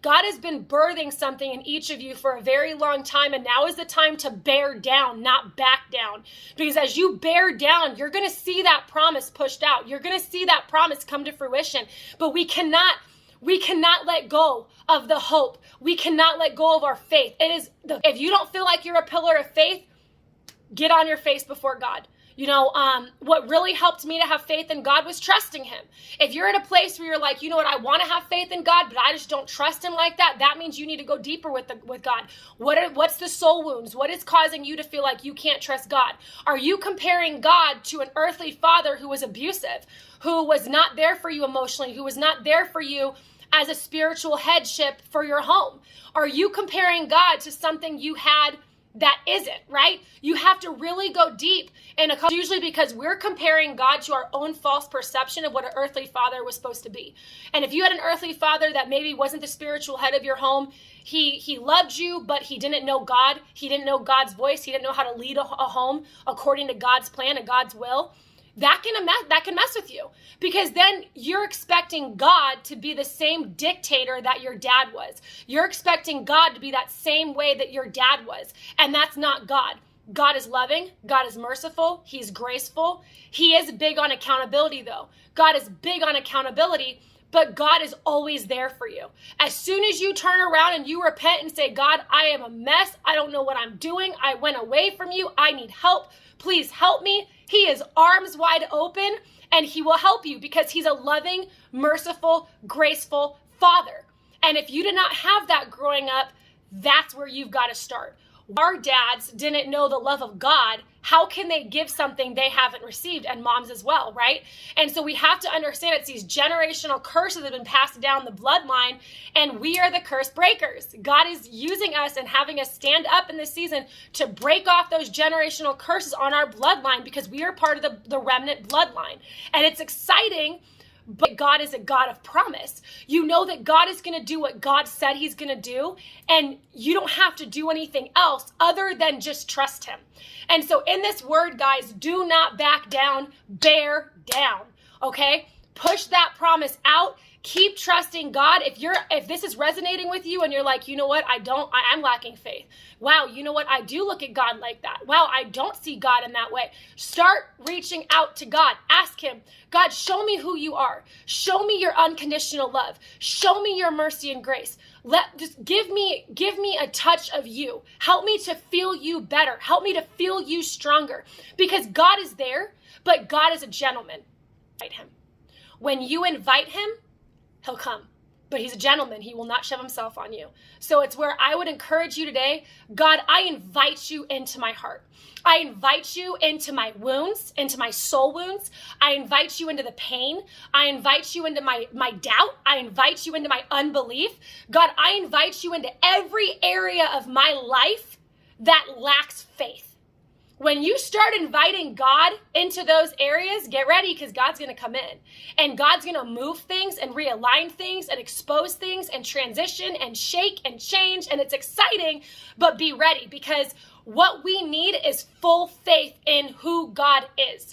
God has been birthing something in each of you for a very long time, and now is the time to bear down, not back down. Because as you bear down, you're going to see that promise pushed out. You're going to see that promise come to fruition. But we cannot let go of the hope. We cannot let go of our faith. If you don't feel like you're a pillar of faith, get on your face before God. What really helped me to have faith in God was trusting him. If you're in a place where you're like, you know what, I want to have faith in God, but I just don't trust him like that, that means you need to go deeper with God. What's the soul wounds? What is causing you to feel like you can't trust God? Are you comparing God to an earthly father who was abusive, who was not there for you emotionally, who was not there for you as a spiritual headship for your home? Are you comparing God to something you had that isn't, right? You have to really go deep, and usually because we're comparing God to our own false perception of what an earthly father was supposed to be. And if you had an earthly father that maybe wasn't the spiritual head of your home, he loved you, but he didn't know God. He didn't know God's voice. He didn't know how to lead a home according to God's plan and God's will. That can mess with you, because then you're expecting God to be the same dictator that your dad was. You're expecting God to be that same way that your dad was. And that's not God. God is loving. God is merciful. He's graceful. He is big on accountability, though. God is big on accountability, but God is always there for you. As soon as you turn around and you repent and say, God, I am a mess. I don't know what I'm doing. I went away from you. I need help. Please help me. He is arms wide open, and he will help you because he's a loving, merciful, graceful father. And if you did not have that growing up, that's where you've got to start. Our dads didn't know the love of God. How can they give something they haven't received? And moms as well, right? And so we have to understand it's these generational curses that have been passed down the bloodline, and we are the curse breakers. God is using us and having us stand up in this season to break off those generational curses on our bloodline, because we are part of the remnant bloodline. And it's exciting. But God is a God of promise. You know that God is going to do what God said he's going to do, and you don't have to do anything else other than just trust him. And so in this word, guys, do not back down, bear down, okay? Push that promise out. Keep trusting God. If this is resonating with you and you're like, you know what, I'm lacking faith. Wow, you know what, I do look at God like that. Wow, I don't see God in that way. Start reaching out to God. Ask him, God, show me who you are. Show me your unconditional love. Show me your mercy and grace. Just give me a touch of you. Help me to feel you better. Help me to feel you stronger, because God is there, but God is a gentleman. Invite him. When you invite him, he'll come. But he's a gentleman. He will not shove himself on you. So it's where I would encourage you today. God, I invite you into my heart. I invite you into my wounds, into my soul wounds. I invite you into the pain. I invite you into my doubt. I invite you into my unbelief. God, I invite you into every area of my life that lacks faith. When you start inviting God into those areas, get ready, because God's going to come in, and God's going to move things and realign things and expose things and transition and shake and change. And it's exciting, but be ready, because what we need is full faith in who God is.